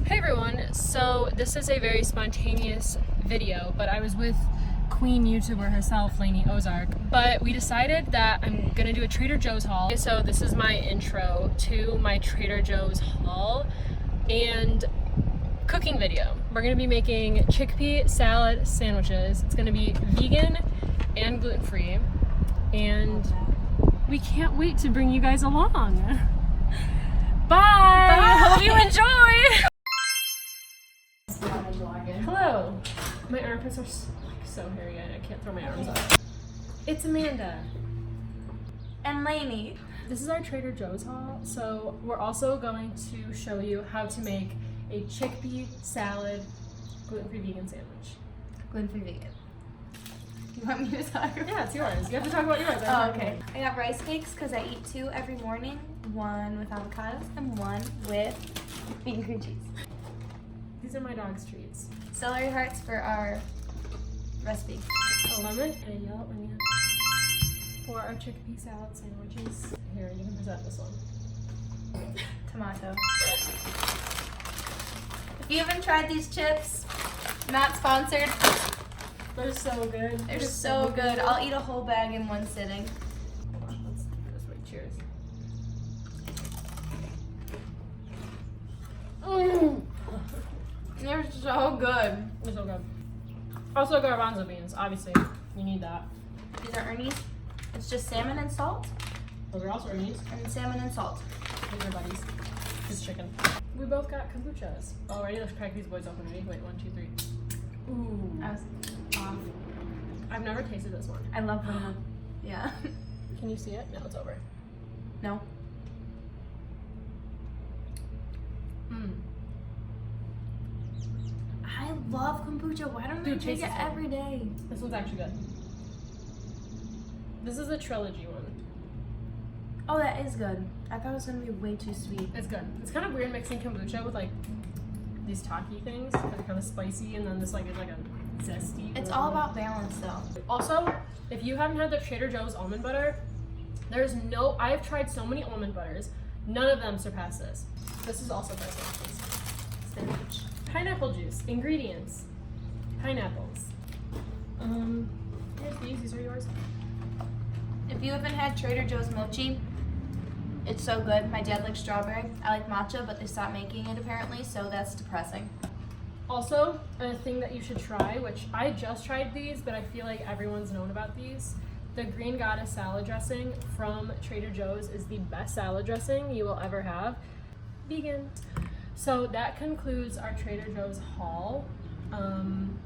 Hey everyone, so this is a very spontaneous video, but I was with queen YouTuber herself, LAINI OZARK, but we decided that I'm gonna do a Trader Joe's haul. So this is my intro to my Trader Joe's haul and cooking video. We're gonna be making chickpea salad sandwiches. It's gonna be vegan and gluten-free, and we can't wait to bring you guys along. Bye! Hope you enjoy! Hello! My armpits are so hairy, I can't throw my arms up. It's Amanda. And LAINI. This is our Trader Joe's haul, so we're also going to show you how to make a chickpea salad gluten-free vegan sandwich. Gluten-free vegan. You want me to talk? Yeah, it's yours. You have to talk about yours. Oh, okay. I got rice cakes because I eat 2 every morning. 1 with avocados and 1 with vegan cream cheese. These are my dog's treats. Celery hearts for our recipe. A lemon and a yellow onion for our chickpea salad sandwiches. Here, you can present this one. Tomato. If you haven't tried these chips, not sponsored. They're so good. They're so good. I'll eat a whole bag in 1 sitting. Let's do this way. Cheers. They're so good. They're so good. Also garbanzo beans, obviously. You need that. These are Ernie's. It's just salmon and salt. Those are also Ernie's. And salmon and salt. These are buddies. This is chicken. We both got kombuchas. Alrighty, let's crack these boys open. Ready? Wait, 1, 2, 3. Ooh. I was off. I've never tasted this one. I love them. Yeah. Can you see it? No, it's over. No. I love kombucha. Why don't I Dude, drink taste it this one. every day? This one's actually good. This is a trilogy one. Oh, that is good. I thought it was gonna be way too sweet. It's good. It's kind of weird mixing kombucha with like these taki things. They're kind of spicy, and then this like is like a zesty. It's all about balance, though. Also, if you haven't had the Trader Joe's almond butter, there's no. I've tried so many almond butters. None of them surpass this. This is also for sandwiches. Pineapple juice. Ingredients: pineapples. Here's these. These are yours. If you haven't had Trader Joe's mochi, it's so good. My dad likes strawberry. I like matcha, but they stopped making it apparently, so that's depressing. Also, a thing that you should try, which I just tried these, but I feel like everyone's known about these. The Green Goddess salad dressing from Trader Joe's is the best salad dressing you will ever have. Vegan. So that concludes our Trader Joe's haul. And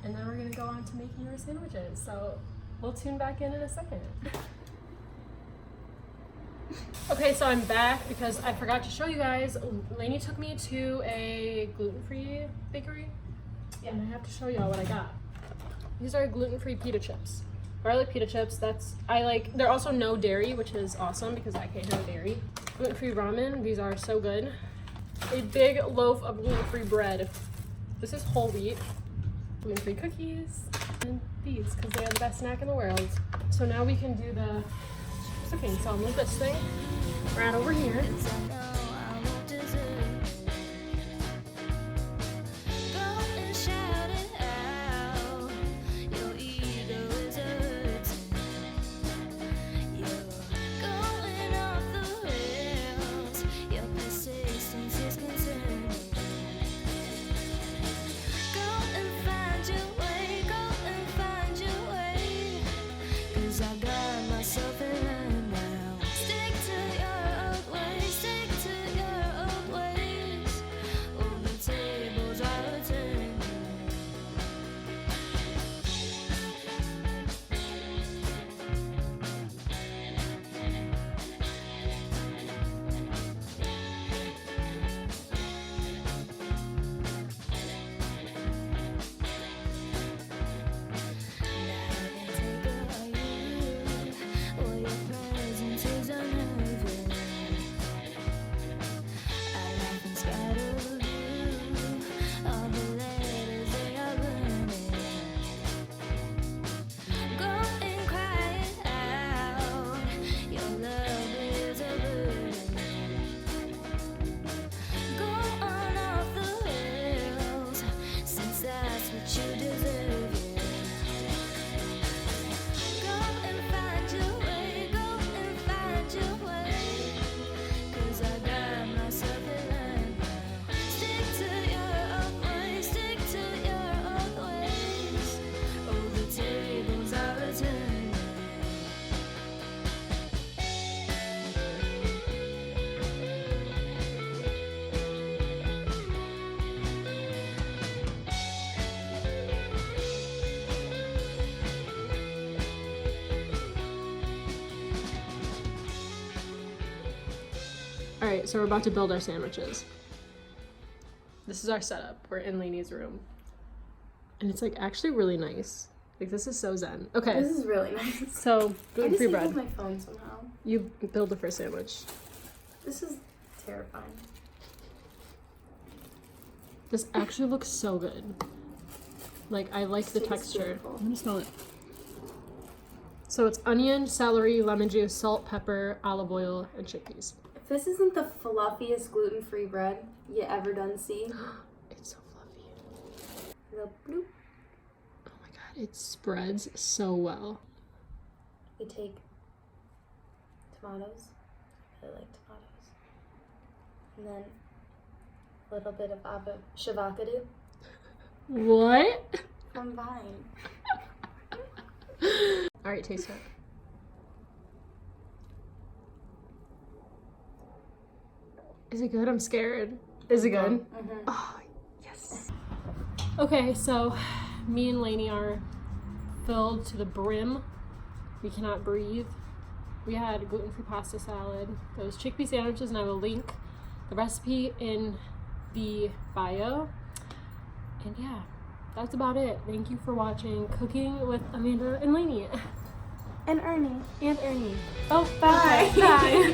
then we're gonna go on to making our sandwiches. So we'll tune back in a second. Okay, so I'm back because I forgot to show you guys. LAINI took me to a gluten-free bakery. Yeah, and I have to show y'all what I got. These are gluten-free pita chips. Garlic pita chips, they're also no dairy, which is awesome because I can't have dairy. Gluten-free ramen, these are so good. A big loaf of gluten-free bread. This is whole wheat. Gluten-free cookies, and these, because they are the best snack in the world. So now we can do the cooking. So I'll move this thing right over here. right, so we're about to build our sandwiches. This is our setup. We're in Lainey's room. And it's like actually really nice. Like this is so zen. Okay. This is really nice. So gluten-free bread. my phone somehow. You build the first sandwich. This is terrifying. This actually looks so good. Like I like the Tastes texture. beautiful. I'm gonna smell it. So it's onion, celery, lemon juice, salt, pepper, olive oil, and chickpeas. If this isn't the fluffiest gluten-free bread you ever done see, It's so fluffy. the bloop. Oh my god, it spreads so well. We take tomatoes. I like tomatoes. And then a little bit of shavakadu What? from Vine. All right, taste it. Is it good? I'm scared. Is it good? Mm-hmm. Oh, yes. Okay, so me and Lainey are filled to the brim. We cannot breathe. We had gluten-free pasta salad, those chickpea sandwiches, and I will link the recipe in the bio. And yeah, that's about it. Thank you for watching Cooking with Amanda and Lainey. And Ernie. And Ernie. Oh, bye. Bye.